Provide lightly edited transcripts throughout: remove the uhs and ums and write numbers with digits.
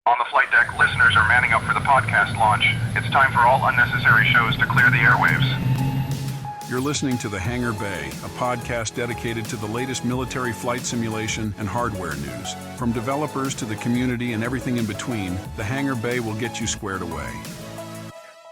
On the flight deck, listeners are manning up for the podcast launch. It's time for all unnecessary shows to clear the airwaves. You're listening to the Hangar Bay, a podcast dedicated to the latest military flight simulation and hardware news. From developers to the community and everything in between, the Hangar Bay will get you squared away.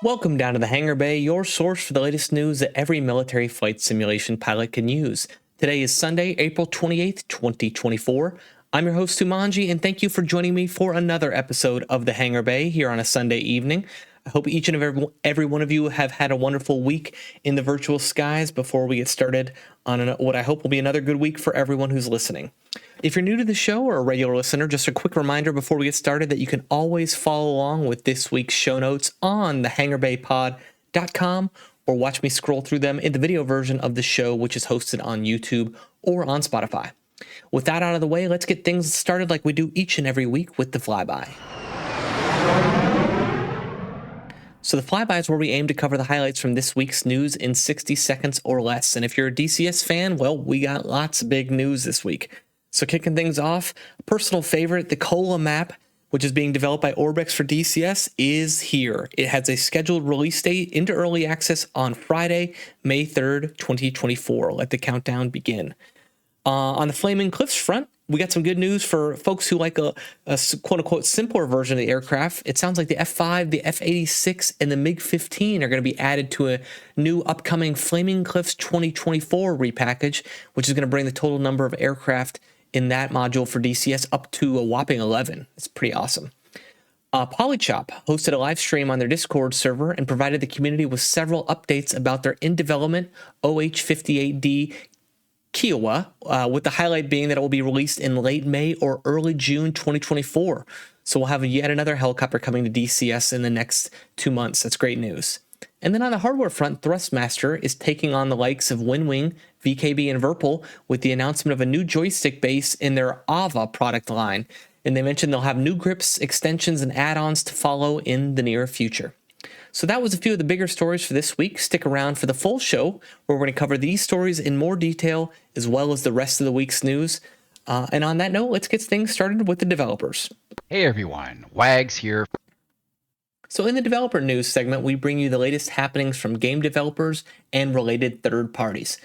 Welcome down to the Hangar Bay, your source for the latest news that every military flight simulation pilot can use. Today is Sunday, April 28th, 2024. I'm your host, Sumanji, and thank you for joining me for another episode of the Hangar Bay here on a Sunday evening. I hope each and every one of you have had a wonderful week in the virtual skies before we get started on what I hope will be another good week for everyone who's listening. If you're new to the show or a regular listener, just a quick reminder before we get started that you can always follow along with this week's show notes on thehangarbaypod.com or watch me scroll through them in the video version of the show, which is hosted on YouTube or on Spotify. With that out of the way, let's get things started like we do each and every week with the flyby. So the flyby is where we aim to cover the highlights from this week's news in 60 seconds or less. And if you're a DCS fan, well, we got lots of big news this week. So kicking things off, a personal favorite, the Kola Map, which is being developed by Orbx for DCS, is here. It has a scheduled release date into early access on Friday, May 3rd, 2024. Let the countdown begin. On the Flaming Cliffs front, we got some good news for folks who like a quote-unquote simpler version of the aircraft. It sounds like the F5, the F-86, and the MiG-15 are going to be added to a new upcoming Flaming Cliffs 2024 repackage, which is going to bring the total number of aircraft in that module for DCS up to a whopping 11. It's pretty awesome. Polychop hosted a live stream on their Discord server and provided the community with several updates about their in-development OH-58D Kiowa, with the highlight being that it will be released in late May or early June 2024. So we'll have yet another helicopter coming to DCS in the next 2 months. That's great news. And then on the hardware front, Thrustmaster is taking on the likes of Winwing, VKB, and Virpil with the announcement of a new joystick base in their AVA product line. And they mentioned they'll have new grips, extensions, and add-ons to follow in the near future. So that was a few of the bigger stories for this week. Stick around for the full show, where we're going to cover these stories in more detail, as well as the rest of the week's news. And on that note, let's get things started with the developers. Hey everyone, Wags here. So in the developer news segment, we bring you the latest happenings from game developers and related third parties.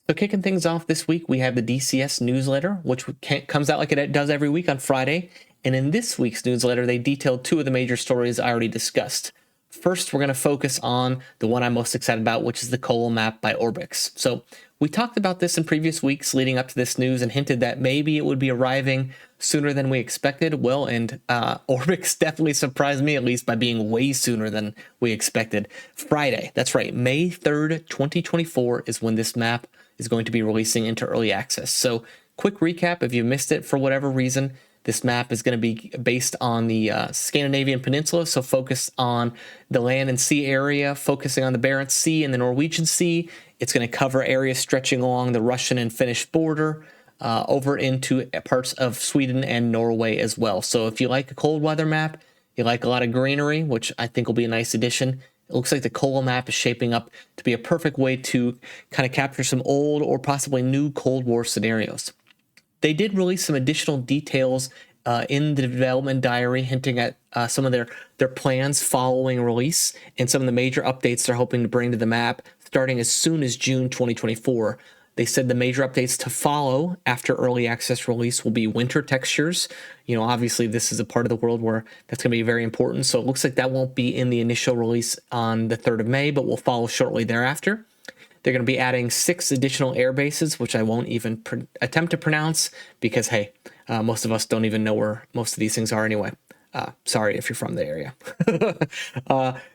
So kicking things off this week, we have the DCS newsletter, which comes out like it does every week on Friday. And in this week's newsletter, they detailed two of the major stories I already discussed. First, we're going to focus on the one I'm most excited about, which is the Kola Map by Orbx. So we talked about this in previous weeks leading up to this news and hinted that maybe it would be arriving sooner than we expected. Well, and Orbx definitely surprised me, at least by being way sooner than we expected. Friday, that's right, May 3rd, 2024 is when this map is going to be releasing into early access. So quick recap, if you missed it for whatever reason, this map is going to be based on the Scandinavian Peninsula, so focus on the land and sea area, focusing on the Barents Sea and the Norwegian Sea. It's going to cover areas stretching along the Russian and Finnish border, over into parts of Sweden and Norway as well. So if you like a cold weather map, you like a lot of greenery, which I think will be a nice addition. It looks like the Kola Map is shaping up to be a perfect way to kind of capture some old or possibly new Cold War scenarios. They did release some additional details in the development diary, hinting at some of their plans following release and some of the major updates they're hoping to bring to the map starting as soon as June 2024. They said the major updates to follow after early access release will be winter textures. You know, obviously this is a part of the world where that's going to be very important. So it looks like that won't be in the initial release on the 3rd of May, but will follow shortly thereafter. They're going to be adding 6 additional air bases, which I won't even attempt to pronounce because, hey, most of us don't even know where most of these things are anyway. Sorry if you're from the area.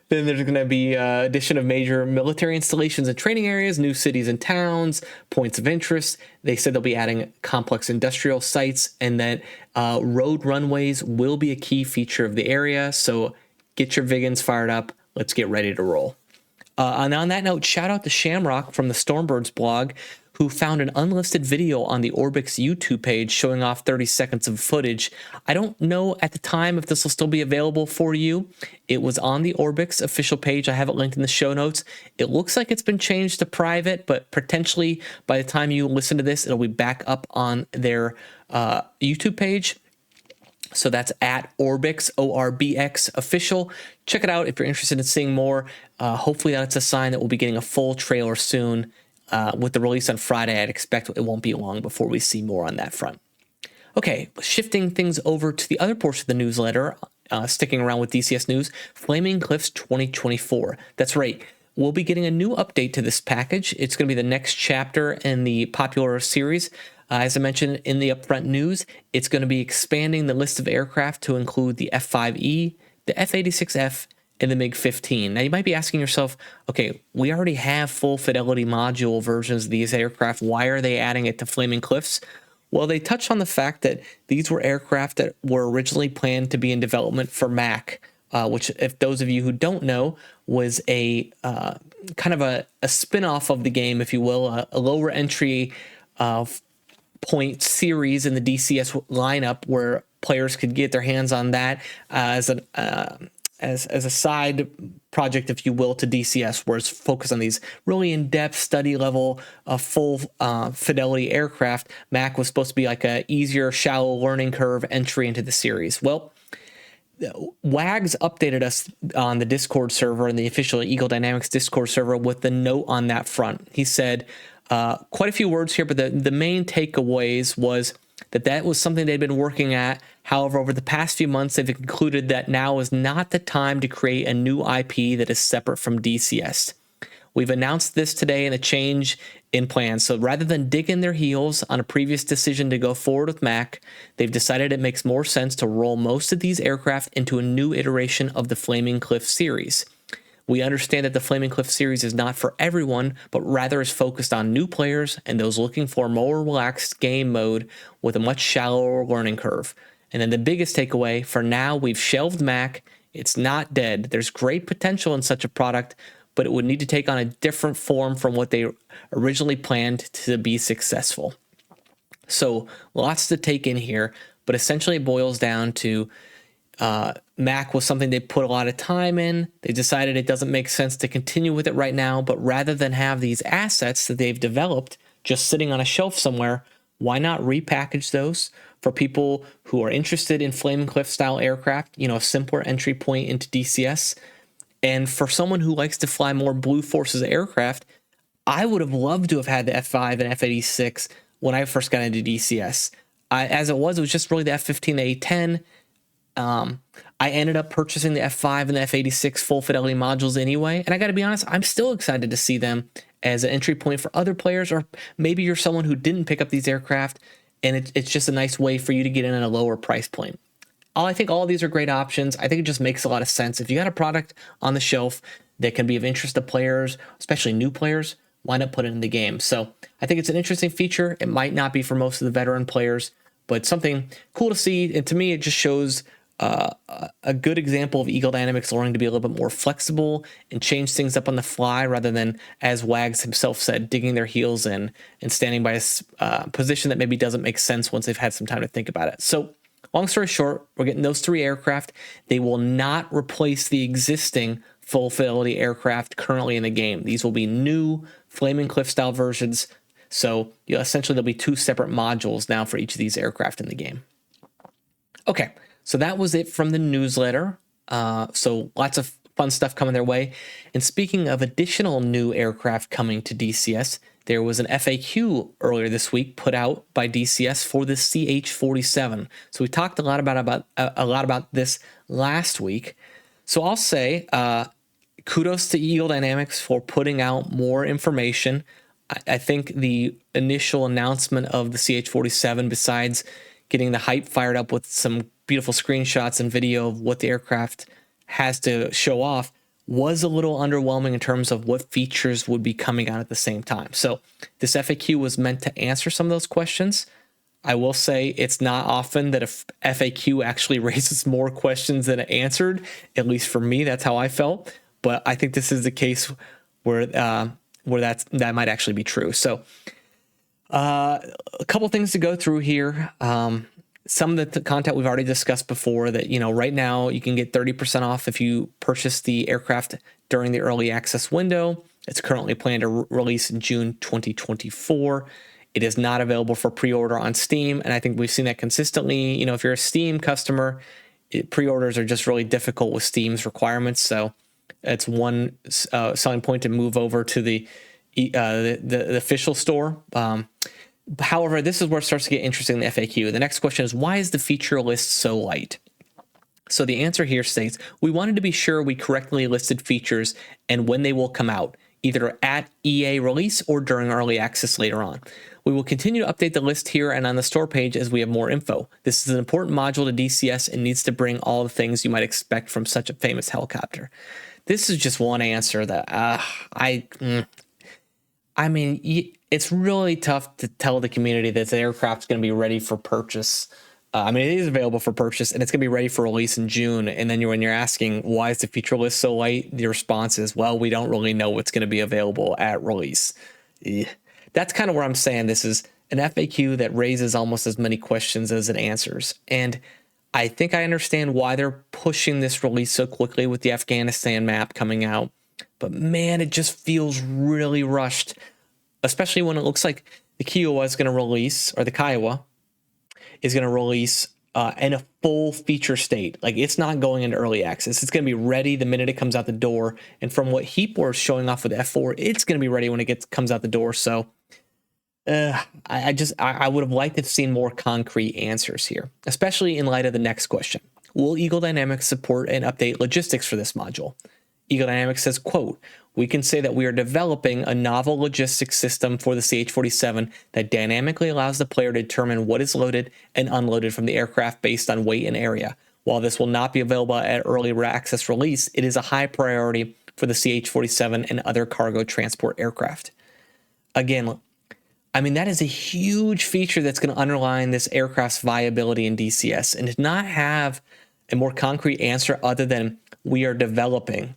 Then there's going to be addition of major military installations and training areas, new cities and towns, points of interest. They said they'll be adding complex industrial sites, and that road runways will be a key feature of the area. So get your Vigans fired up. Let's get ready to roll. And on that note, shout out to Shamrock from the Stormbirds blog, who found an unlisted video on the Orbx YouTube page showing off 30 seconds of footage. I don't know at the time if this will still be available for you. It was on the Orbx official page. I have it linked in the show notes. It looks like it's been changed to private, but potentially by the time you listen to this, it'll be back up on their YouTube page. So that's at Orbx, ORBX official. Check it out if you're interested in seeing more. Hopefully that's a sign that we'll be getting a full trailer soon. With the release on Friday, I'd expect it won't be long before we see more on that front. Okay, shifting things over to the other portion of the newsletter, sticking around with DCS news, Flaming Cliffs 2024. That's right. We'll be getting a new update to this package. It's going to be the next chapter in the popular series. As I mentioned in the upfront news, it's going to be expanding the list of aircraft to include the F-5E, the F-86F, and the MiG-15. Now, you might be asking yourself, okay, we already have full fidelity module versions of these aircraft. Why are they adding it to Flaming Cliffs? Well, they touched on the fact that these were aircraft that were originally planned to be in development for Mac, which, if those of you who don't know, was a kind of a spin-off of the game, if you will, a lower entry point series in the DCS lineup where players could get their hands on that as a side project, if you will, to DCS, where it's focused on these really in-depth study level full fidelity aircraft. Mac was supposed to be like a easier, shallow learning curve entry into the series. Well, Wags updated us on the Discord server and the official Eagle Dynamics Discord server with the note on that front. He said, quite a few words here, but the main takeaways was that was something they'd been working at. However, over the past few months, they've concluded that now is not the time to create a new IP that is separate from DCS. We've announced this today in a change in plans. So rather than digging their heels on a previous decision to go forward with Mac, they've decided it makes more sense to roll most of these aircraft into a new iteration of the Flaming Cliff series. We understand that the Flaming Cliff series is not for everyone, but rather is focused on new players and those looking for a more relaxed game mode with a much shallower learning curve. And then the biggest takeaway, for now, we've shelved Mac. It's not dead. There's great potential in such a product, but it would need to take on a different form from what they originally planned to be successful. So lots to take in here, but essentially it boils down to Mac was something they put a lot of time in. They decided it doesn't make sense to continue with it right now, but rather than have these assets that they've developed just sitting on a shelf somewhere, why not repackage those for people who are interested in Flaming Cliff style aircraft, a simpler entry point into DCS. And for someone who likes to fly more Blue Forces aircraft, I would have loved to have had the F5 and F86 when I first got into DCS. As it was just really the F15, the A10. I ended up purchasing the F5 and the F86 full fidelity modules anyway. And I got to be honest, I'm still excited to see them as an entry point for other players, or maybe you're someone who didn't pick up these aircraft and it's just a nice way for you to get in at a lower price point. I think all of these are great options. I think it just makes a lot of sense. If you got a product on the shelf that can be of interest to players, especially new players, why not put it in the game? So I think it's an interesting feature. It might not be for most of the veteran players, but something cool to see. And to me, it just shows a good example of Eagle Dynamics learning to be a little bit more flexible and change things up on the fly rather than, as Wags himself said, digging their heels in and standing by a position that maybe doesn't make sense once they've had some time to think about it. So long story short, we're getting those 3 aircraft. They will not replace the existing full fidelity aircraft currently in the game. These will be new Flaming Cliff style versions. So essentially there'll be 2 separate modules now for each of these aircraft in the game. Okay. So that was it from the newsletter. So lots of fun stuff coming their way. And speaking of additional new aircraft coming to DCS, there was an FAQ earlier this week put out by DCS for the CH-47. So we talked a lot about this last week. So I'll say kudos to Eagle Dynamics for putting out more information. I think the initial announcement of the CH-47, besides getting the hype fired up with some beautiful screenshots and video of what the aircraft has to show off, was a little underwhelming in terms of what features would be coming out at the same time. So this FAQ was meant to answer some of those questions. I will say it's not often that a FAQ actually raises more questions than it answered. At least for me, that's how I felt. But I think this is the case where that might actually be true. So a couple things to go through here. Some of the content we've already discussed before, that, right now you can get 30% off if you purchase the aircraft during the early access window. It's currently planned to release in June 2024. It is not available for pre-order on Steam, and I think we've seen that consistently. If you're a Steam customer, pre-orders are just really difficult with Steam's requirements, so it's one selling point to move over to the official store. However, this is where it starts to get interesting in the FAQ. The next question is, why is the feature list so light? So the answer here states, we wanted to be sure we correctly listed features and when they will come out, either at EA release or during early access later on. We will continue to update the list here and on the store page as we have more info. This is an important module to DCS and needs to bring all the things you might expect from such a famous helicopter. This is just one answer that I mean, it's really tough to tell the community that the aircraft's going to be ready for purchase. It is available for purchase, and it's going to be ready for release in June. And then when you're asking, why is the feature list so light? The response is, well, we don't really know what's going to be available at release. That's kind of where I'm saying this is an FAQ that raises almost as many questions as it answers. And I think I understand why they're pushing this release so quickly with the Afghanistan map coming out. But man, it just feels really rushed, especially when it looks like the Kiowa is going to release, or the Kiowa is going to release in a full feature state. Like, it's not going into early access. It's going to be ready the minute it comes out the door. And from what Heatblur is showing off with F4, it's going to be ready when it comes out the door. So I would have liked to have seen more concrete answers here, especially in light of the next question. Will Eagle Dynamics support and update logistics for this module? Eagle Dynamics says, quote, we can say that we are developing a novel logistics system for the CH-47 that dynamically allows the player to determine what is loaded and unloaded from the aircraft based on weight and area. While this will not be available at early access release, it is a high priority for the CH-47 and other cargo transport aircraft. Again, that is a huge feature that's going to underline this aircraft's viability in DCS, and to not have a more concrete answer other than we are developing.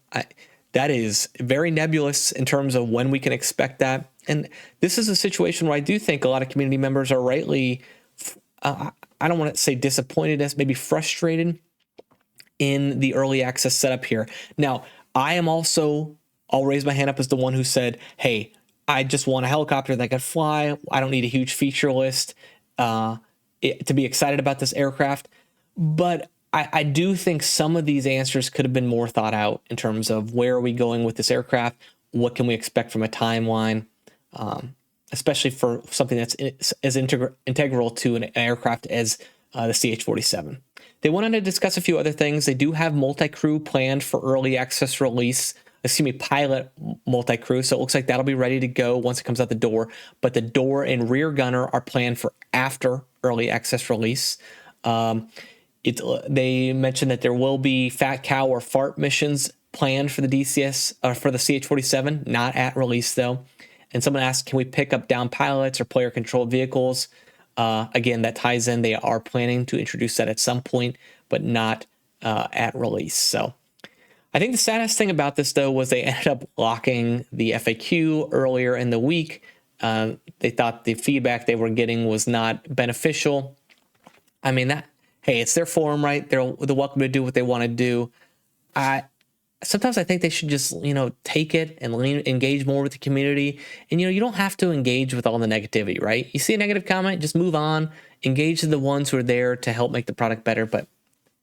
That is very nebulous in terms of when we can expect that. And this is a situation where I do think a lot of community members are rightly, I don't want to say disappointed, as maybe frustrated in the early access setup here. Now, I'll raise my hand up as the one who said, hey, I just want a helicopter that can fly. I don't need a huge feature list to be excited about this aircraft. But I do think some of these answers could have been more thought out in terms of where are we going with this aircraft? What can we expect from a timeline? Especially for something that's as integral to an aircraft as the CH-47. They wanted to discuss a few other things. They do have multi-crew planned for early access release. Pilot multi-crew. So it looks like that'll be ready to go once it comes out the door. But the door and rear gunner are planned for after early access release. They mentioned that there will be fat cow or fart missions planned for the DCS or for the CH-47, not at release though. And someone asked, can we pick up down pilots or player controlled vehicles? Again, that ties in. They are planning to introduce that at some point, but not at release. So I think the saddest thing about this though was they ended up locking the FAQ earlier in the week. They thought the feedback they were getting was not beneficial. Hey, it's their forum, right? They're welcome to do what they want to do. Sometimes I think they should just, take it and engage more with the community. And, you don't have to engage with all the negativity, right? You see a negative comment, just move on, engage the ones who are there to help make the product better. But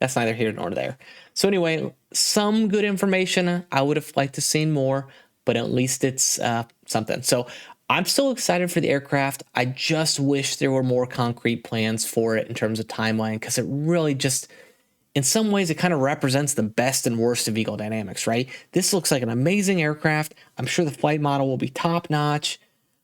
that's neither here nor there. So anyway, some good information. I would have liked to seen more, but at least it's something. So I'm still excited for the aircraft. I just wish there were more concrete plans for it in terms of timeline, because it really just, in some ways, it kind of represents the best and worst of Eagle Dynamics, right? This looks like an amazing aircraft. I'm sure the flight model will be top notch,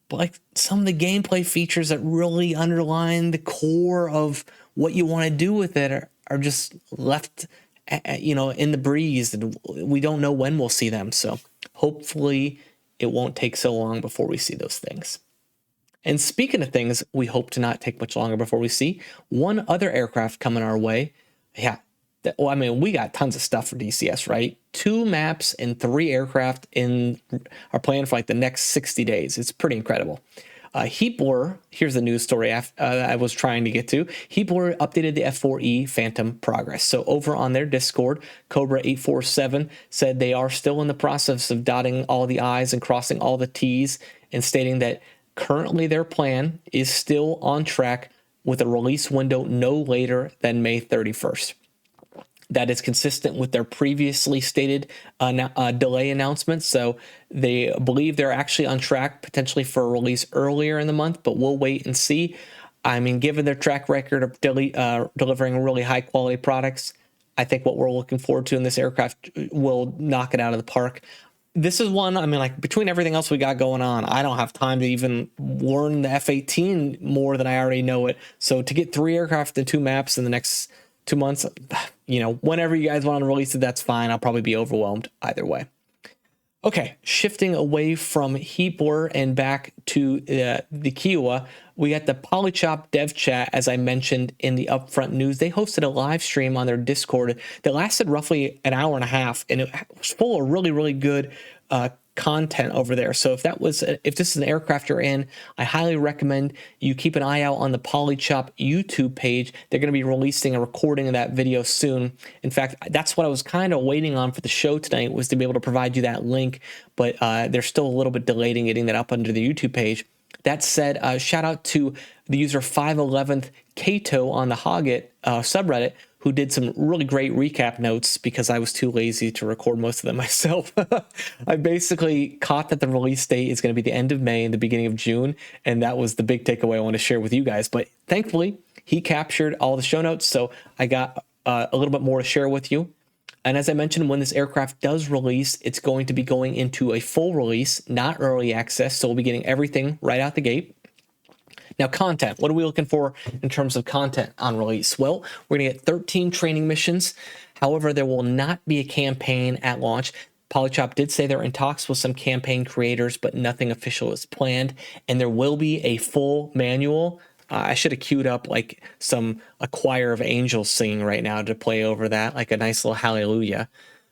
but like some of the gameplay features that really underline the core of what you want to do with it are just left, in the breeze, and we don't know when we'll see them. So hopefully it won't take so long before we see those things. And speaking of things we hope to not take much longer before we see, one other aircraft coming our way. Yeah, we got tons of stuff for DCS, right? 2 maps and 3 aircraft are planned for like the next 60 days. It's pretty incredible. Heatblur, here's the news story I was trying to get to. Heatblur updated the F4E Phantom progress. So over on their Discord, Cobra847 said they are still in the process of dotting all the I's and crossing all the T's, and stating that Currently, their plan is still on track with a release window no later than May 31st. That is consistent with their previously stated delay announcements. So they believe they're actually on track potentially for a release earlier in the month, but we'll wait and see. I mean, given their track record of delivering really high quality products, I think what we're looking forward to in this aircraft will knock it out of the park. This is one, I mean, like between everything else we got going on, I don't have time to even learn the F-18 more than I already know it. So to get 3 aircraft and 2 maps in the next 2 months, whenever you guys want to release it, that's fine. I'll probably be overwhelmed either way. Okay, shifting away from Heatblur and back to the Kiowa, we got the Polychop dev chat, as I mentioned in the upfront news. They hosted a live stream on their Discord that lasted roughly an hour and a half, and it was full of really, really good content over there. So if this is an aircraft you're in, I highly recommend you keep an eye out on the Polychop YouTube page. They're going to be releasing a recording of that video soon. In fact, that's what I was kind of waiting on for the show tonight, was to be able to provide you that link, but they're still a little bit delayed in getting that up under the YouTube page. That said, shout out to the user 511th Kato on the Hoggit subreddit, who did some really great recap notes because I was too lazy to record most of them myself. I basically caught that the release date is going to be the end of May and the beginning of June, and that was the big takeaway I want to share with you guys. But thankfully, he captured all the show notes, so I got a little bit more to share with you. And as I mentioned, when this aircraft does release, it's going to be going into a full release, not early access, so we'll be getting everything right out the gate. Now, content. What are we looking for in terms of content on release? Well, we're going to get 13 training missions. However, there will not be a campaign at launch. Polychop did say they're in talks with some campaign creators, but nothing official is planned. And there will be a full manual. I should have queued up like a choir of angels singing right now to play over that, like a nice little hallelujah.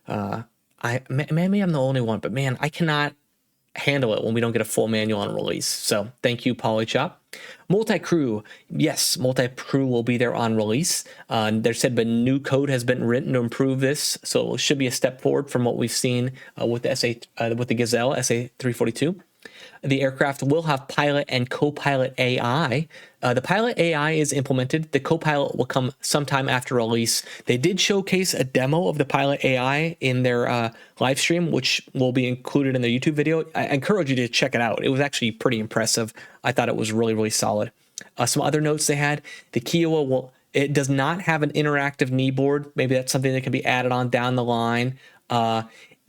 Maybe I'm the only one, but man, I cannot handle it when we don't get a full manual on release. So thank you, Polychop. Multi-crew. Yes, multi-crew will be there on release. There said, but new code has been written to improve this, so it should be a step forward from what we've seen with the Gazelle SA-342. The aircraft will have pilot and co-pilot AI. The pilot AI is implemented. The co-pilot will come sometime after release. They did showcase a demo of the pilot AI in their live stream, which will be included in the YouTube video. I encourage you to check it out. It was actually pretty impressive. I thought it was really, really solid. Some other notes they had: the Kiowa it does not have an interactive knee board. Maybe that's something that can be added on down the line.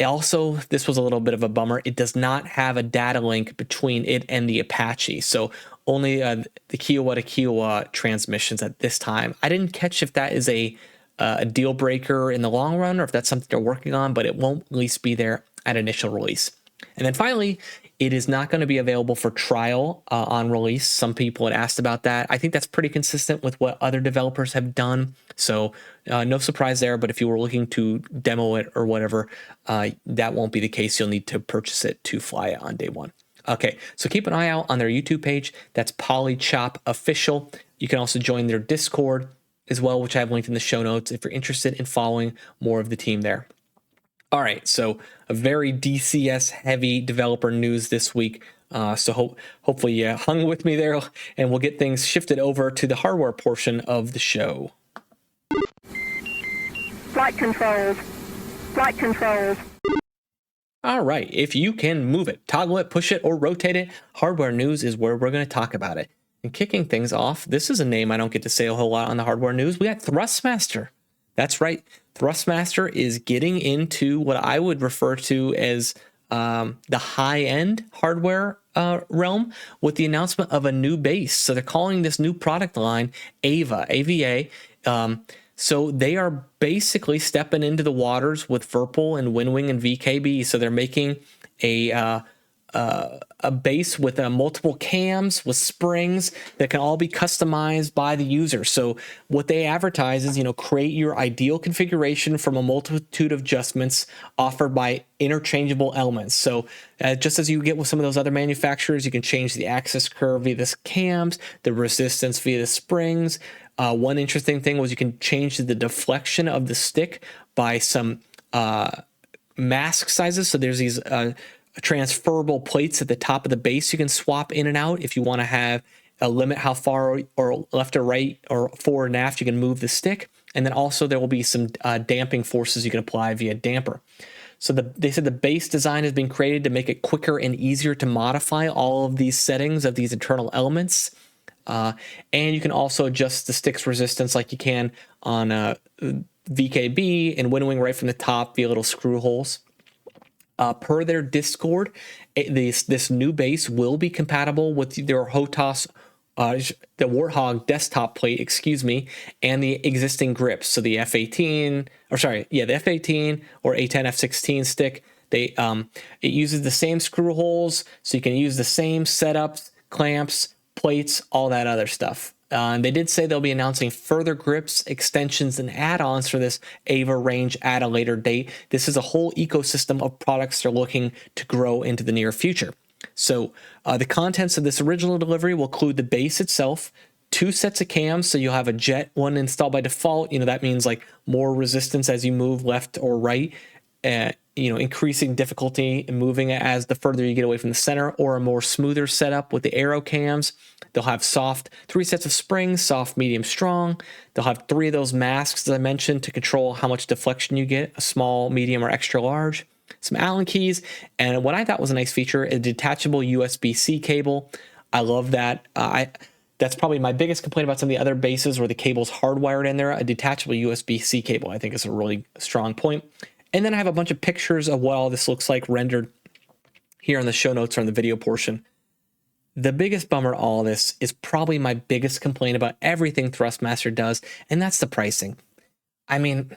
Also, this was a little bit of a bummer. It does not have a data link between it and the Apache. So only the Kiowa to Kiowa transmissions at this time. I didn't catch if that is a deal breaker in the long run or if that's something they're working on, but it won't at least be there at initial release. And then finally, it is not going to be available for trial on release. Some people had asked about that. I think that's pretty consistent with what other developers have done. So no surprise there, but if you were looking to demo it or whatever, that won't be the case. You'll need to purchase it to fly it on day one. Okay, so keep an eye out on their YouTube page. That's Polychop Official. You can also join their Discord as well, which I have linked in the show notes if you're interested in following more of the team there. All right, so a very DCS heavy developer news this week. So hopefully you hung with me there, and we'll get things shifted over to the hardware portion of the show. Flight controls. Flight controls. All right, if you can move it, toggle it, push it, or rotate it, hardware news is where we're going to talk about it. And kicking things off, this is a name I don't get to say a whole lot on the hardware news. We got Thrustmaster. That's right. Thrustmaster is getting into what I would refer to as the high-end hardware realm with the announcement of a new base. So they're calling this new product line AVA. So they are basically stepping into the waters with Virpil and Winwing and VKB. So they're making a base with multiple cams with springs that can all be customized by the user. So what they advertise is, create your ideal configuration from a multitude of adjustments offered by interchangeable elements. So just as you get with some of those other manufacturers, you can change the axis curve via the cams, the resistance via the springs. One interesting thing was you can change the deflection of the stick by some mask sizes. So there's these transferable plates at the top of the base you can swap in and out if you want to have a limit how far or left or right or forward and aft you can move the stick. And then also there will be some damping forces you can apply via damper. So they said the base design has been created to make it quicker and easier to modify all of these settings of these internal elements. And you can also adjust the stick's resistance like you can on VKB and Windwing right from the top via little screw holes. Per their Discord, this new base will be compatible with their HOTAS, the Warthog desktop plate, and the existing grips. So the F-18, the F-18 or A-10 F-16 stick. It uses the same screw holes, so you can use the same setups, clamps, plates, all that other stuff. And they did say they'll be announcing further grips, extensions, and add-ons for this AVA range at a later date. This is a whole ecosystem of products they're looking to grow into the near future. So the contents of this original delivery will include the base itself, 2 sets of cams, so you'll have a jet, one installed by default. That means like more resistance as you move left or right, increasing difficulty in moving as the further you get away from the center, or a more smoother setup with the aero cams. They'll have 3 sets of springs, soft, medium, strong. They'll have 3 of those masks, as I mentioned, to control how much deflection you get, a small, medium, or extra large. Some Allen keys, and what I thought was a nice feature, a detachable USB-C cable. I love that. That's probably my biggest complaint about some of the other bases where the cable's hardwired in there. A detachable USB-C cable, I think, is a really strong point. And then I have a bunch of pictures of what all this looks like rendered here in the show notes or in the video portion. The biggest bummer of all this is probably my biggest complaint about everything Thrustmaster does, and that's the pricing. I mean,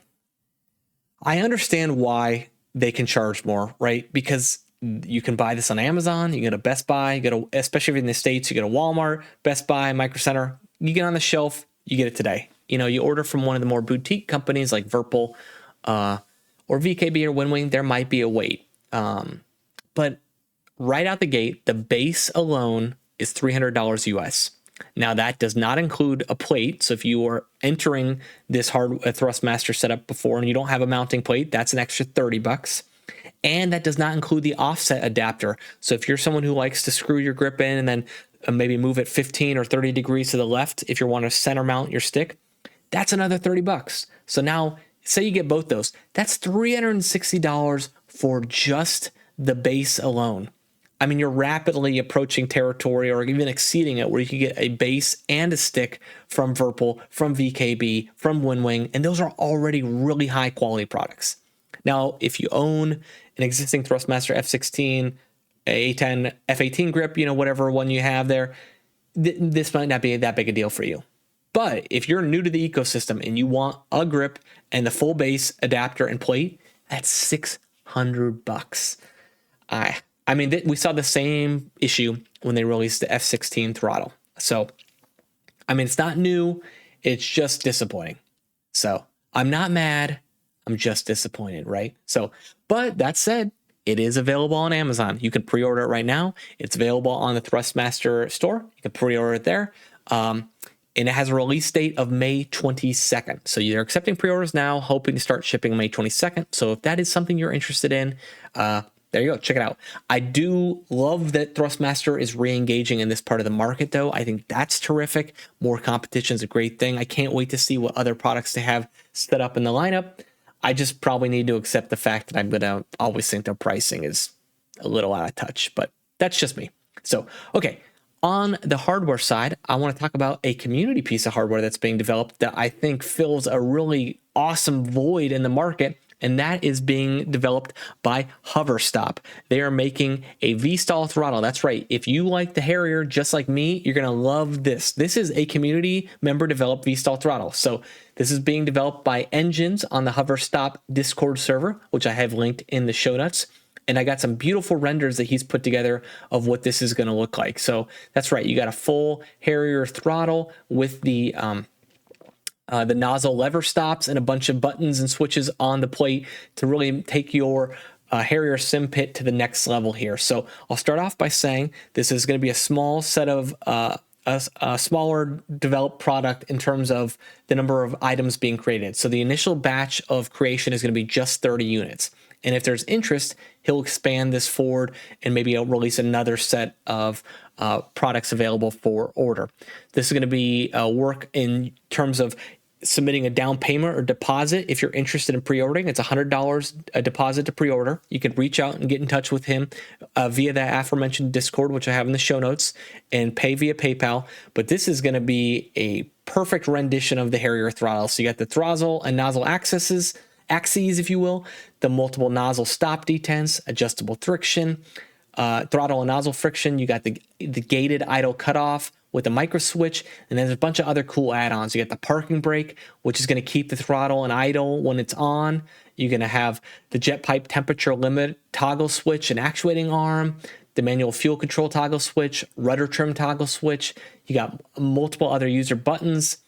I understand why they can charge more, right? Because you can buy this on Amazon, you get a Best Buy, especially if you're in the States, you get a Walmart, Best Buy, Micro Center. You get on the shelf, you get it today. You order from one of the more boutique companies like Virpil or VKB or Windwing, there might be a wait. But right out the gate, the base alone is $300 US. Now that does not include a plate. So if you are entering this Thrustmaster setup before and you don't have a mounting plate, that's an extra $30. And that does not include the offset adapter. So if you're someone who likes to screw your grip in and then maybe move it 15 or 30 degrees to the left, if you want to center mount your stick, that's another $30. So now say you get both those, that's $360 for just the base alone. I mean, you're rapidly approaching territory or even exceeding it where you can get a base and a stick from Virpil, from VKB, from Windwing, and those are already really high quality products. Now, if you own an existing Thrustmaster F-16, A-10, F-18 grip, whatever one you have there, this might not be that big a deal for you. But if you're new to the ecosystem and you want a grip and the full base adapter and plate, that's $600. I mean, we saw the same issue when they released the F-16 throttle. So, I mean, it's not new. It's just disappointing. So, I'm not mad. I'm just disappointed, right? So, but that said, it is available on Amazon. You can pre-order it right now. It's available on the Thrustmaster store. You can pre-order it there. And it has a release date of May 22nd. So they're accepting pre-orders now, hoping to start shipping May 22nd. So if that is something you're interested in, there you go. Check it out. I do love that Thrustmaster is re-engaging in this part of the market, though. I think that's terrific. More competition is a great thing. I can't wait to see what other products they have set up in the lineup. I just probably need to accept the fact that I'm going to always think their pricing is a little out of touch, but that's just me. So, okay. On the hardware side, I want to talk about a community piece of hardware that's being developed that I think fills a really awesome void in the market, and that is being developed by Hoverstop. They are making a V-stall throttle. That's right. If you like the Harrier just like me, you're going to love this. This is a community member developed V-stall throttle. So this is being developed by Engines on the Hoverstop Discord server, which I have linked in the show notes. And I got some beautiful renders that he's put together of what this is going to look like. So that's right. You got a full Harrier throttle with the nozzle lever stops and a bunch of buttons and switches on the plate to really take your Harrier Simpit to the next level here. So I'll start off by saying this is going to be a small set of a smaller developed product in terms of the number of items being created. So the initial batch of creation is going to be just 30 units. And if there's interest, he'll expand this forward and maybe he'll release another set of products available for order. This is going to be work in terms of submitting a down payment or deposit. If you're interested in pre-ordering, it's $100 a deposit to pre-order. You can reach out and get in touch with him via that aforementioned Discord, which I have in the show notes, and pay via PayPal. But this is going to be a perfect rendition of the Harrier throttle. So you got the throttle and nozzle axes, if you will, the multiple nozzle stop detents, adjustable friction, throttle and nozzle friction. You got the gated idle cutoff with a micro switch, and then there's a bunch of other cool add-ons. You got the parking brake, which is going to keep the throttle and idle when it's on. You're going to have the jet pipe temperature limit toggle switch and actuating arm, the manual fuel control toggle switch, rudder trim toggle switch. You got multiple other user buttons,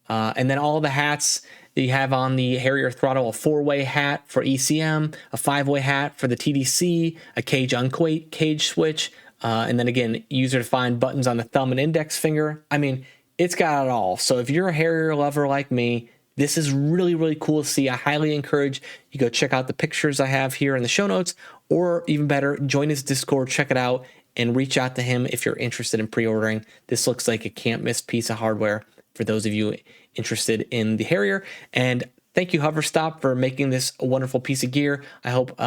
and then all the hats that you have on the Harrier throttle: a 4-way hat for ECM, a 5-way hat for the TDC, a cage unquake cage switch, and then again, user-defined buttons on the thumb and index finger. I mean, it's got it all. So if you're a Harrier lover like me, this is really, really cool to see. I highly encourage you go check out the pictures I have here in the show notes, or even better, join his Discord, check it out, and reach out to him if you're interested in pre-ordering. This looks like a can't-miss piece of hardware for those of you interested in the Harrier. And thank you, Hoverstop, for making this a wonderful piece of gear. I hope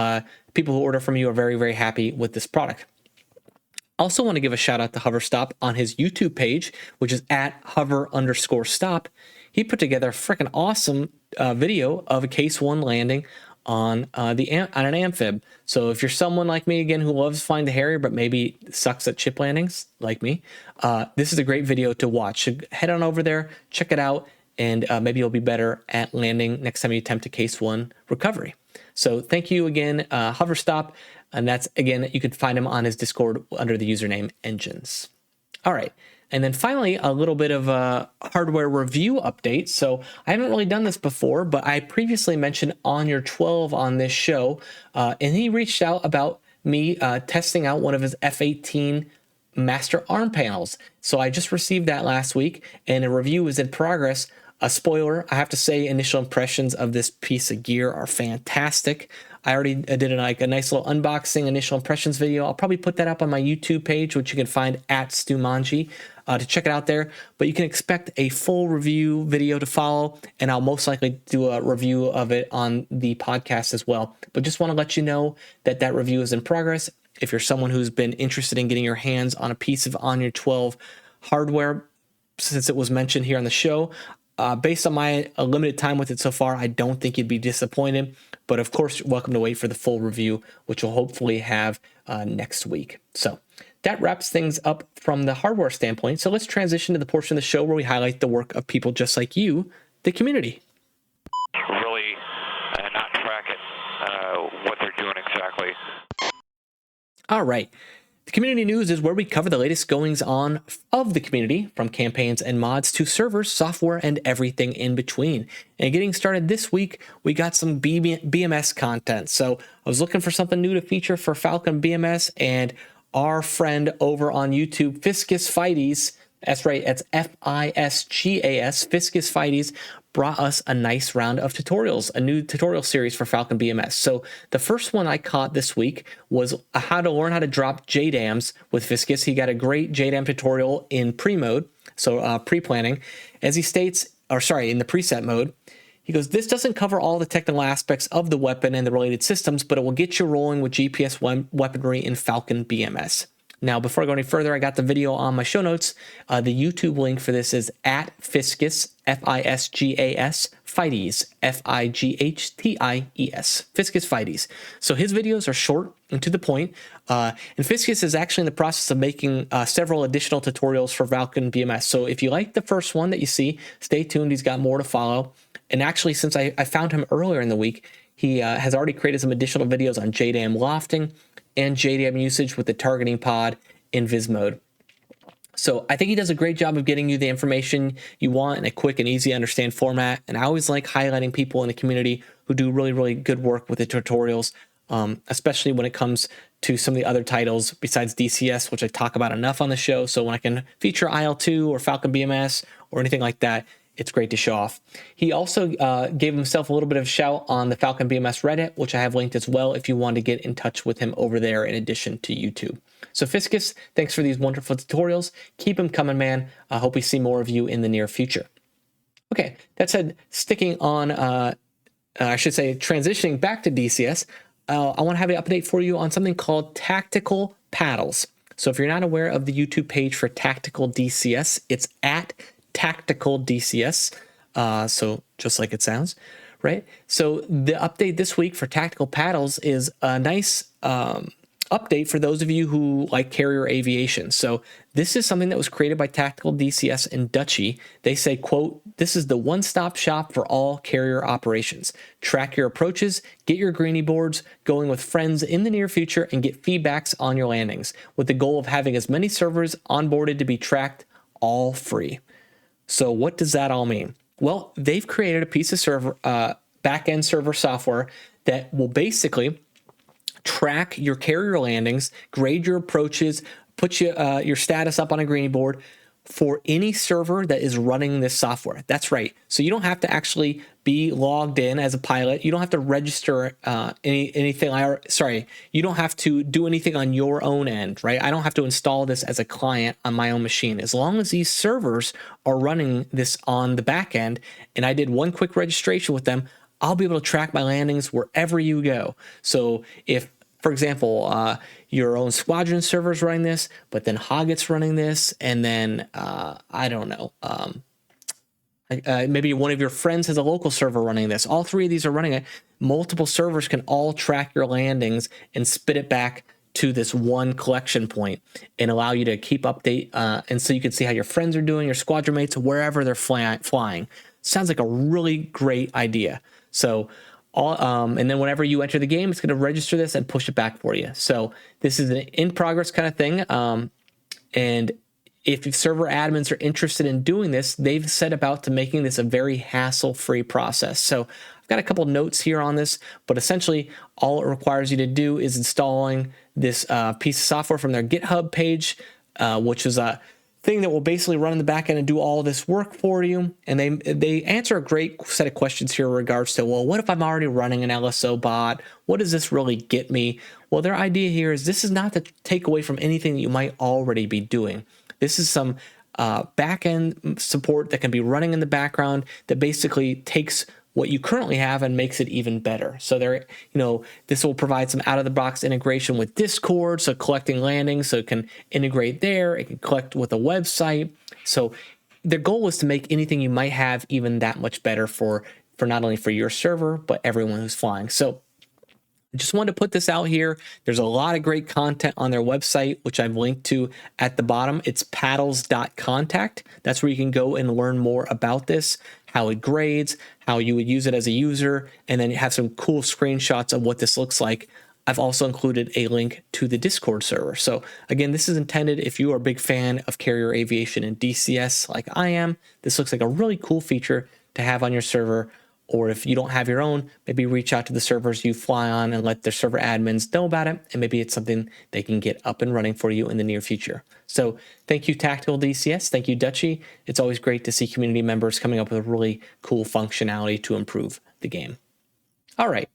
people who order from you are very, very happy with this product. Also want to give a shout out to Hoverstop on his YouTube page, which is at hover_stop. He put together a freaking awesome video of a Case 1 landing on an amphib. So if you're someone like me, again, who loves flying the Harrier but maybe sucks at chip landings like me, this is a great video to watch. So head on over there, check it out, and maybe you'll be better at landing next time you attempt a Case 1 recovery. So thank you again, Hoverstop. And that's, again, you can find him on his Discord under the username Engines. All right. And then finally, a little bit of a hardware review update. So I haven't really done this before, but I previously mentioned On Your 12 on this show. And he reached out about me testing out one of his F-18 master arm panels. So I just received that last week, and a review is in progress. A spoiler, I have to say, initial impressions of this piece of gear are fantastic. I already did a nice little unboxing initial impressions video. I'll probably put that up on my YouTube page, which you can find at Stu Manji, to check it out there. But you can expect a full review video to follow, and I'll most likely do a review of it on the podcast as well. But just want to let you know that that review is in progress. If you're someone who's been interested in getting your hands on a piece of On Your 12 hardware, since it was mentioned here on the show, based on my limited time with it so far, I don't think you'd be disappointed. But of course, you're welcome to wait for the full review, which we'll hopefully have next week. So that wraps things up from the hardware standpoint. So let's transition to the portion of the show where we highlight the work of people just like you, the community. Really not track it, what they're doing exactly. All right. The community news is where we cover the latest goings on of the community, from campaigns and mods to servers, software, and everything in between. And getting started this week, we got some BMS content. So I was looking for something new to feature for Falcon BMS, and our friend over on YouTube, Fiskus Fighties, that's right, that's Fisgas, Fiskus Fighties, brought us a nice round of tutorials, a new tutorial series for Falcon BMS. So the first one I caught this week was how to learn how to drop JDAMs with Fiskus. He got a great JDAM tutorial in pre-mode, so pre-planning. As he states, in the preset mode, he goes, this doesn't cover all the technical aspects of the weapon and the related systems, but it will get you rolling with GPS weaponry in Falcon BMS. Now, before I go any further, I got the video on my show notes. The YouTube link for this is at Fiskus, Fisgas, Fighties, Fighties, Fiskus Fighties. So his videos are short and to the point. And Fiskus is actually in the process of making several additional tutorials for Falcon BMS. So if you like the first one that you see, stay tuned. He's got more to follow. And actually, since I found him earlier in the week, he has already created some additional videos on JDAM lofting and JDAM usage with the targeting pod in Viz mode. So I think he does a great job of getting you the information you want in a quick and easy to understand format. And I always like highlighting people in the community who do really, really good work with the tutorials, especially when it comes to some of the other titles besides DCS, which I talk about enough on the show. So when I can feature IL-2 or Falcon BMS or anything like that, it's great to show off. He also gave himself a little bit of a shout on the Falcon BMS Reddit, which I have linked as well if you want to get in touch with him over there in addition to YouTube. So Fiscus, thanks for these wonderful tutorials. Keep them coming, man. I hope we see more of you in the near future. Okay, that said, sticking on, I should say, transitioning back to DCS, I want to have an update for you on something called tactical paddles. So if you're not aware of the YouTube page for tactical DCS, it's at tactical DCS. So just like it sounds, right? So the update this week for tactical paddles is a nice update for those of you who like carrier aviation. So this is something that was created by Tactical DCS and Dutchy. They say, quote, "This is the one-stop shop for all carrier operations. Track your approaches, get your greenie boards going with friends in the near future, and get feedbacks on your landings, with the goal of having as many servers onboarded to be tracked, all free." So what does that all mean? Well, they've created a piece of server, back-end server software that will basically track your carrier landings, grade your approaches, put your status up on a greenie board for any server that is running this software. That's right. So you don't have to actually be logged in as a pilot. You don't have to register anything. Sorry, you don't have to do anything on your own end, right? I don't have to install this as a client on my own machine. As long as these servers are running this on the back end, and I did one quick registration with them, I'll be able to track my landings wherever you go. So if, for example, your own squadron server is running this, but then Hogget's running this, and then, I don't know, maybe one of your friends has a local server running this. All three of these are running it. Multiple servers can all track your landings and spit it back to this one collection point and allow you to keep update. And so you can see how your friends are doing, your squadron mates, wherever they're flying. Sounds like a really great idea. So, and then whenever you enter the game, it's going to register this and push it back for you. So this is an in-progress kind of thing. And if server admins are interested in doing this, they've set about to making this a very hassle-free process. So I've got a couple notes here on this, but essentially all it requires you to do is installing this piece of software from their GitHub page, which is a thing that will basically run in the back end and do all this work for you. And they answer a great set of questions here in regards to, well, what if I'm already running an LSO bot? What does this really get me? Well, their idea here is this is not to take away from anything that you might already be doing. This is some back-end support that can be running in the background that basically takes what you currently have and makes it even better. So this will provide some out-of-the-box integration with Discord, so collecting landings, so it can integrate there. It can collect with a website. So their goal is to make anything you might have even that much better for not only for your server, but everyone who's flying. So I just wanted to put this out here. There's a lot of great content on their website, which I've linked to at the bottom. It's paddles.contact. That's where you can go and learn more about this, how it grades, how you would use it as a user, and then you have some cool screenshots of what this looks like. I've also included a link to the Discord server. So again, this is intended if you are a big fan of carrier aviation and DCS like I am. This looks like a really cool feature to have on your server. Or if you don't have your own, maybe reach out to the servers you fly on and let their server admins know about it. And maybe it's something they can get up and running for you in the near future. So thank you, Tactical DCS. Thank you, Dutchy. It's always great to see community members coming up with really cool functionality to improve the game. All right.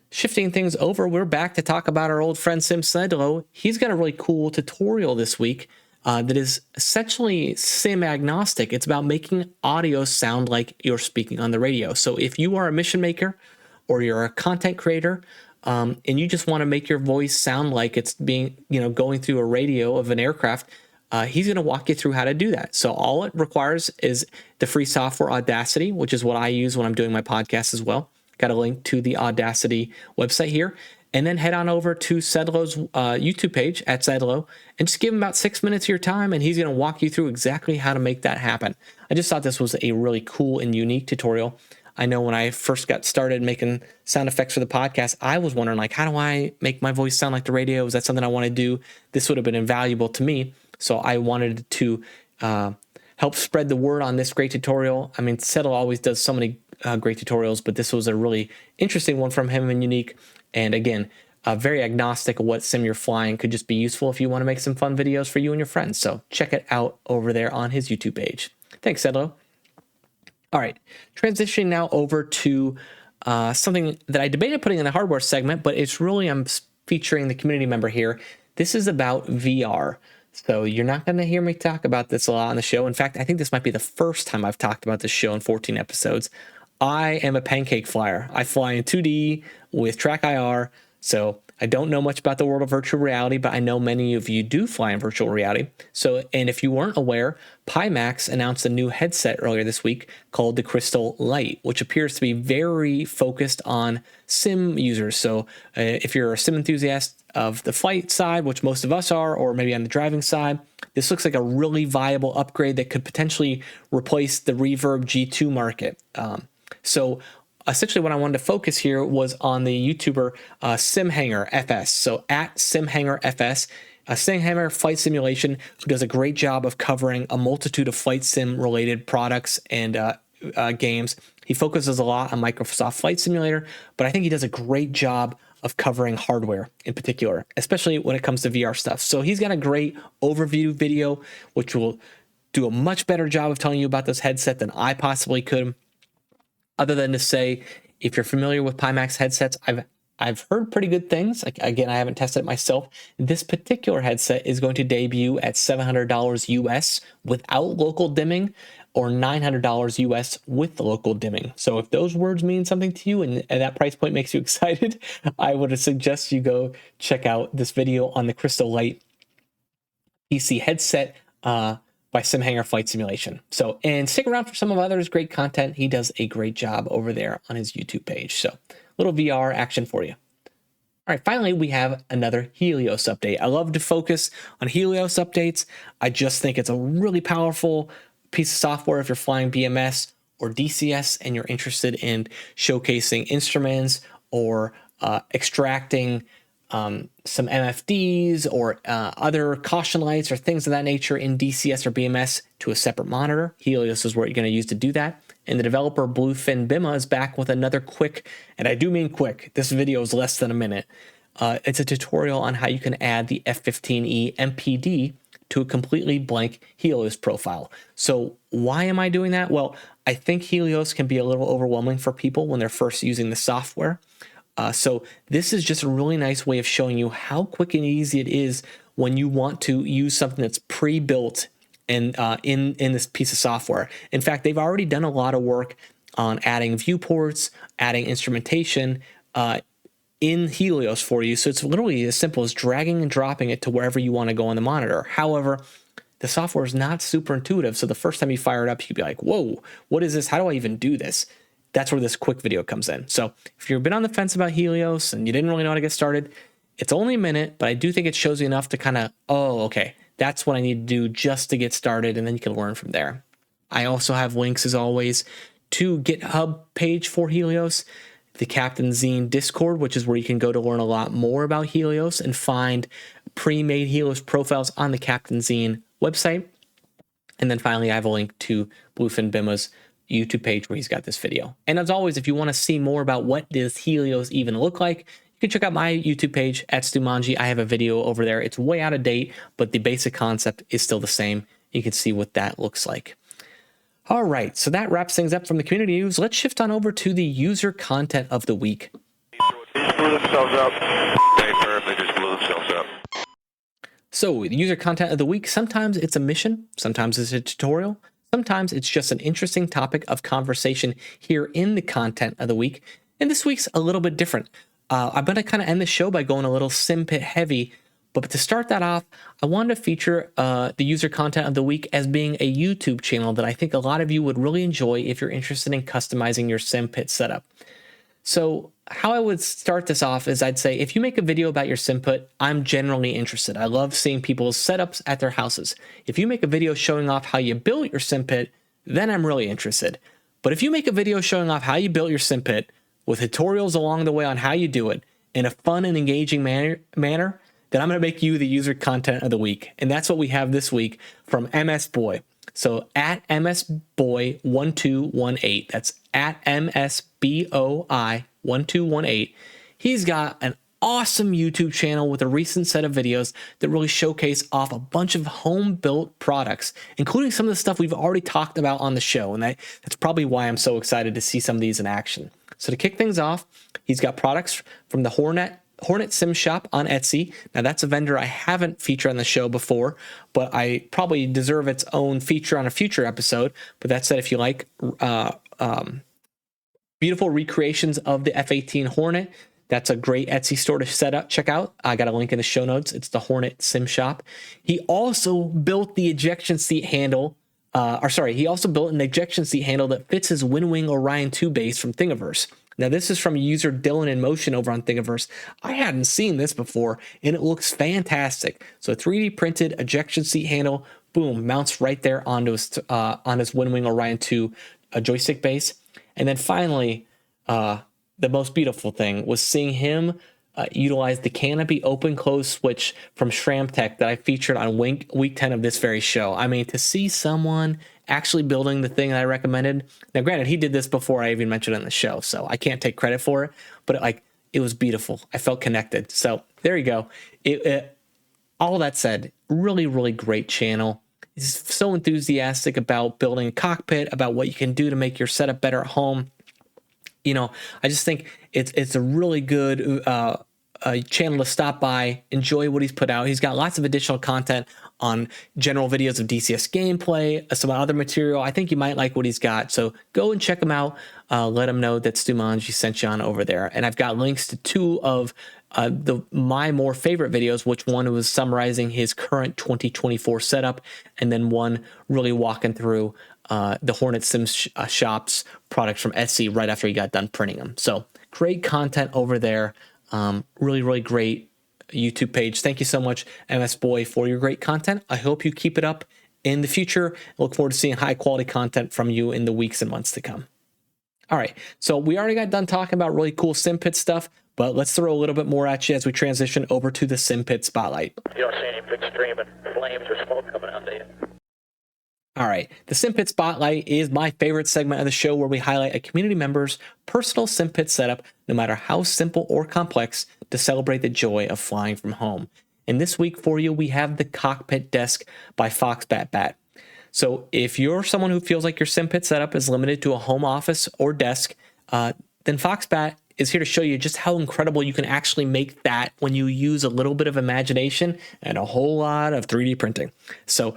Shifting things over, we're back to talk about our old friend Sim Sedlo. He's got a really cool tutorial this week that is essentially sim agnostic. It's about making audio sound like you're speaking on the radio. So if you are a mission maker or you're a content creator and you just want to make your voice sound like it's being, going through a radio of an aircraft, he's going to walk you through how to do that. So all it requires is the free software Audacity, which is what I use when I'm doing my podcast as well. Got a link to the Audacity website here. And then head on over to Sedlo's YouTube page at Sedlo and just give him about 6 minutes of your time, and he's going to walk you through exactly how to make that happen. I just thought this was a really cool and unique tutorial. I know when I first got started making sound effects for the podcast, I was wondering, how do I make my voice sound like the radio? Is that something I want to do? This would have been invaluable to me. So I wanted to help spread the word on this great tutorial. I mean, Sedlo always does so many great tutorials, but this was a really interesting one from him and unique. And again, very agnostic of what sim you're flying. Could just be useful if you want to make some fun videos for you and your friends. So check it out over there on his YouTube page. Thanks, Sedlo. All right, transitioning now over to something that I debated putting in the hardware segment, but it's really, I'm featuring the community member here. This is about VR. So you're not going to hear me talk about this a lot on the show. In fact, I think this might be the first time I've talked about this show in 14 episodes. I am a pancake flyer. I fly in 2D with track IR. So I don't know much about the world of virtual reality, but I know many of you do fly in virtual reality. So, and if you weren't aware, Pimax announced a new headset earlier this week called the Crystal Light, which appears to be very focused on sim users. So if you're a sim enthusiast of the flight side, which most of us are, or maybe on the driving side, this looks like a really viable upgrade that could potentially replace the Reverb G2 market. So essentially what I wanted to focus here was on the YouTuber SimHanger FS. So at SimHanger FS, a SimHanger flight simulation who does a great job of covering a multitude of flight sim related products and games. He focuses a lot on Microsoft Flight Simulator, but I think he does a great job of covering hardware in particular, especially when it comes to VR stuff. So he's got a great overview video, which will do a much better job of telling you about this headset than I possibly could. Other than to say, if you're familiar with Pimax headsets, I've heard pretty good things. Like, again, I haven't tested it myself. This particular headset is going to debut at $700 US without local dimming, or $900 US with the local dimming. So if those words mean something to you and that price point makes you excited, I would suggest you go check out this video on the Crystal Light PC headset by SimHanger Flight Simulation. So, and stick around for some of others' great content. He does a great job over there on his YouTube page. So, little VR action for you. All right, finally, we have another Helios update. I love to focus on Helios updates. I just think it's a really powerful piece of software if you're flying BMS or DCS and you're interested in showcasing instruments or extracting some MFDs or other caution lights or things of that nature in DCS or BMS to a separate monitor. Helios is what you're going to use to do that. And the developer Bluefin Bima is back with another quick, and I do mean quick, this video is less than a minute. It's a tutorial on how you can add the F-15E MPD to a completely blank Helios profile. So why am I doing that? Well, I think Helios can be a little overwhelming for people when they're first using the software. So this is just a really nice way of showing you how quick and easy it is when you want to use something that's pre-built and in this piece of software. In fact, they've already done a lot of work on adding viewports, adding instrumentation in Helios for you. So it's literally as simple as dragging and dropping it to wherever you want to go on the monitor. However, the software is not super intuitive. So the first time you fire it up, you'd be like, whoa, what is this? How do I even do this? That's where this quick video comes in. So if you've been on the fence about Helios and you didn't really know how to get started, it's only a minute, but I do think it shows you enough to kind of, oh, okay, that's what I need to do just to get started, and then you can learn from there. I also have links, as always, to GitHub page for Helios, the Captain Zine Discord, which is where you can go to learn a lot more about Helios and find pre-made Helios profiles on the Captain Zine website. And then finally, I have a link to Bluefin Bima's YouTube page where he's got this video. And as always, if you want to see more about what does Helios even look like, you can check out my YouTube page at Stumanji. I have a video over there. It's way out of date, but the basic concept is still the same. You can see what that looks like. All right, so that wraps things up from the community news. Let's shift on over to the user content of the week. They just blew themselves up. They just blew themselves up. So the user content of the week, sometimes it's a mission, sometimes it's a tutorial, sometimes it's just an interesting topic of conversation here in the content of the week. And this week's a little bit different. I'm going to kind of end the show by going a little Simpit heavy. But to start that off, I wanted to feature the user content of the week as being a YouTube channel that I think a lot of you would really enjoy if you're interested in customizing your Simpit setup. So how I would start this off is I'd say, if you make a video about your Simpit, I'm generally interested. I love seeing people's setups at their houses. If you make a video showing off how you built your Simpit, then I'm really interested. But if you make a video showing off how you built your Simpit with tutorials along the way on how you do it in a fun and engaging manner, then I'm going to make you the user content of the week. And that's what we have this week from MS Boy. So at MSBoy1218, that's at MSBOI1218. He's got an awesome YouTube channel with a recent set of videos that really showcase off a bunch of home-built products, including some of the stuff we've already talked about on the show, and that's probably why I'm so excited to see some of these in action. So to kick things off, he's got products from the Hornet Sim Shop on Etsy. Now that's a vendor I haven't featured on the show before, but I probably deserve its own feature on a future episode. But that said, if you like beautiful recreations of the F-18 Hornet, that's a great Etsy store to check out. I got a link in the show notes. It's the Hornet Sim Shop. He also built the ejection seat handle. He also built an ejection seat handle that fits his Windwing Orion 2 base from Thingiverse. Now, this is from user Dylan in Motion over on Thingiverse. I hadn't seen this before, and it looks fantastic. So 3D printed ejection seat handle, boom, mounts right there onto his Windwing Orion 2 joystick base. And then finally, the most beautiful thing was seeing him utilize the canopy open-close switch from Shramtech that I featured on week 10 of this very show. I mean, to see someone actually building the thing that I recommended. Now, granted, he did this before I even mentioned it on the show, so I can't take credit for it, but it was beautiful. I felt connected. So there you go. All that said, really, really great channel. He's so enthusiastic about building a cockpit, about what you can do to make your setup better at home. You know, I just think it's a really good channel to stop by, enjoy what he's put out. He's got lots of additional content on general videos of DCS gameplay, some other material. I think you might like what he's got. So go and check him out. Let him know that Stu Manji sent you on over there. And I've got links to two of my more favorite videos, which one was summarizing his current 2024 setup, and then one really walking through the Hornet Sim Shop's products from Etsy right after he got done printing them. So great content over there. Really, really great YouTube page. Thank you so much, MS Boy, for your great content. I hope you keep it up in the future. I look forward to seeing high quality content from you in the weeks and months to come. All right, so we already got done talking about really cool Simpit stuff, but let's throw a little bit more at you as we transition over to the Simpit Spotlight. You don't see any big stream and flames or smoke coming out, do you? All right, the Simpit Spotlight is my favorite segment of the show, where we highlight a community member's personal Simpit setup, no matter how simple or complex, to celebrate the joy of flying from home. And this week for you, we have the Cockpit Desk by Foxbat. So if you're someone who feels like your Simpit setup is limited to a home office or desk, then Foxbat is here to show you just how incredible you can actually make that when you use a little bit of imagination and a whole lot of 3D printing. So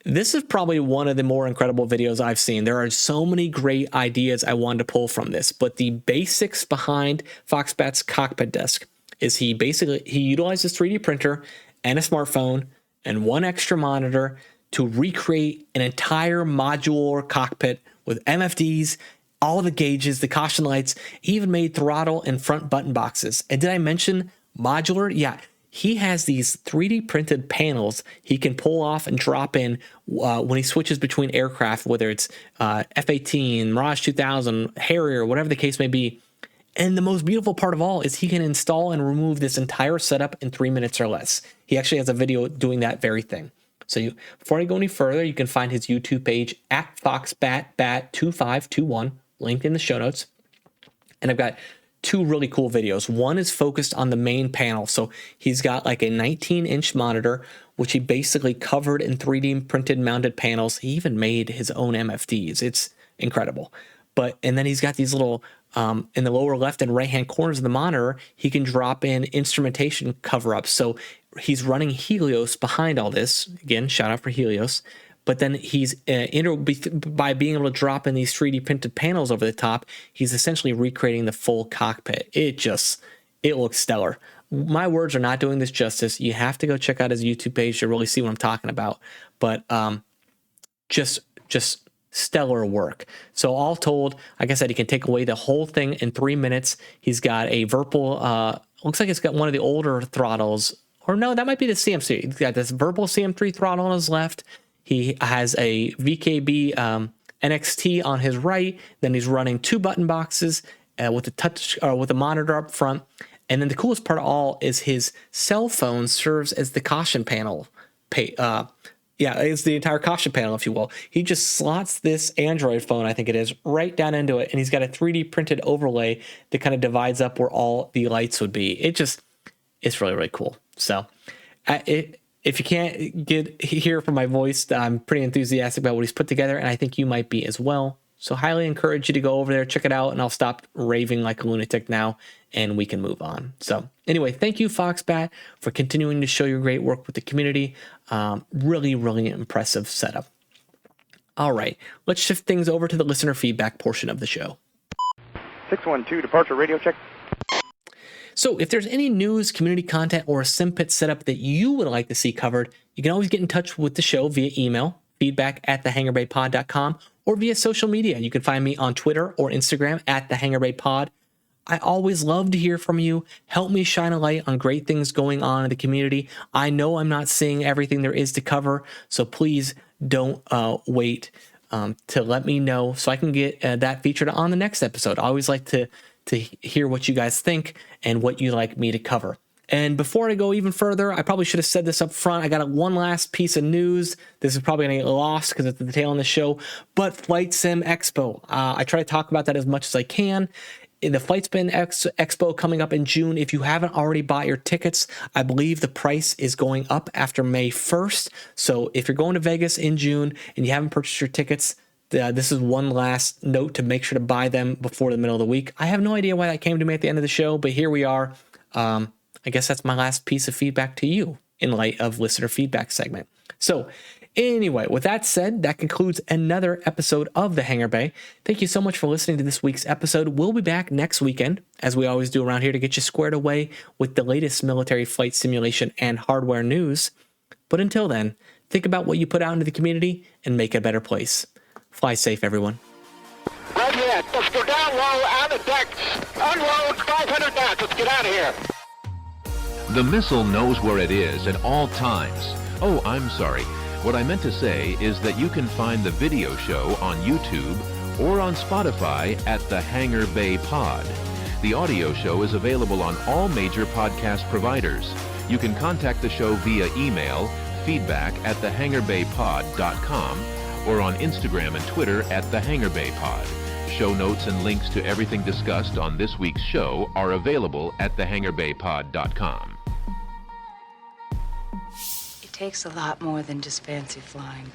this is probably one of the more incredible videos I've seen. There are so many great ideas I wanted to pull from this, but the basics behind Foxbat's Cockpit Desk is he utilizes 3D printer and a smartphone and one extra monitor to recreate an entire modular cockpit with MFDs, all the gauges, the caution lights. He even made throttle and front button boxes. And did I mention modular? Yeah. He has these 3D printed panels he can pull off and drop in when he switches between aircraft, whether it's F-18, Mirage 2000, Harrier, whatever the case may be. And the most beautiful part of all is he can install and remove this entire setup in 3 minutes or less. He actually has a video doing that very thing. So before I go any further, you can find his YouTube page at FoxBatBat2521, linked in the show notes. And I've got two really cool videos. One is focused on the main panel. So he's got like a 19-inch monitor, which he basically covered in 3D printed mounted panels. He even made his own MFDs. It's incredible. And then he's got these little, in the lower left and right-hand corners of the monitor, he can drop in instrumentation cover-ups. So he's running Helios behind all this. Again, shout out for Helios. But then he's, by being able to drop in these 3D printed panels over the top, he's essentially recreating the full cockpit. It looks stellar. My words are not doing this justice. You have to go check out his YouTube page to really see what I'm talking about. But just stellar work. So all told, like I said, he can take away the whole thing in 3 minutes. He's got a Virpil, looks like it's got one of the older throttles. Or no, that might be the CM3. He's got this Virpil CM3 throttle on his left. He has a VKB NXT on his right. Then he's running two button boxes with a monitor up front. And then the coolest part of all is his cell phone serves as the caution panel. It's the entire caution panel, if you will. He just slots this Android phone, I think it is, right down into it. And he's got a 3D printed overlay that kind of divides up where all the lights would be. it's really, really cool. So if you can't hear from my voice, I'm pretty enthusiastic about what he's put together, and I think you might be as well. So highly encourage you to go over there, check it out, and I'll stop raving like a lunatic now, and we can move on. So anyway, thank you, Foxbat, for continuing to show your great work with the community. Really, really impressive setup. All right, let's shift things over to the listener feedback portion of the show. 612, departure radio check. So if there's any news, community content, or a Simpit setup that you would like to see covered, you can always get in touch with the show via email, feedback@thehangarbaypod.com, or via social media. You can find me on Twitter or Instagram @thehangarbaypod. I always love to hear from you. Help me shine a light on great things going on in the community. I know I'm not seeing everything there is to cover, so please don't wait to let me know so I can get that featured on the next episode. I always like to hear what you guys think and what you'd like me to cover. And before I go even further, I probably should have said this up front. I got one last piece of news. This is probably going to get lost because it's at the tail end of the show. But Flight Sim Expo. I try to talk about that as much as I can. In the Flight Sim Expo coming up in June, if you haven't already bought your tickets, I believe the price is going up after May 1st. So if you're going to Vegas in June and you haven't purchased your tickets, this is one last note to make sure to buy them before the middle of the week. I have no idea why that came to me at the end of the show, but here we are. I guess that's my last piece of feedback to you in light of listener feedback segment. So anyway, with that said, that concludes another episode of the Hangar Bay. Thank you so much for listening to this week's episode. We'll be back next weekend, as we always do around here, to get you squared away with the latest military flight simulation and hardware news. But until then, think about what you put out into the community and make it a better place. Fly safe, everyone. Right here. Let's go down low on the deck. Unload 500 knots. Let's get out of here. The missile knows where it is at all times. Oh, I'm sorry. What I meant to say is that you can find the video show on YouTube or on Spotify at the Hangar Bay Pod. The audio show is available on all major podcast providers. You can contact the show via email, feedback@thehangarbaypod.com, or on Instagram and Twitter @thehangarbaypod. Show notes and links to everything discussed on this week's show are available at thehangarbaypod.com. It takes a lot more than just fancy flying.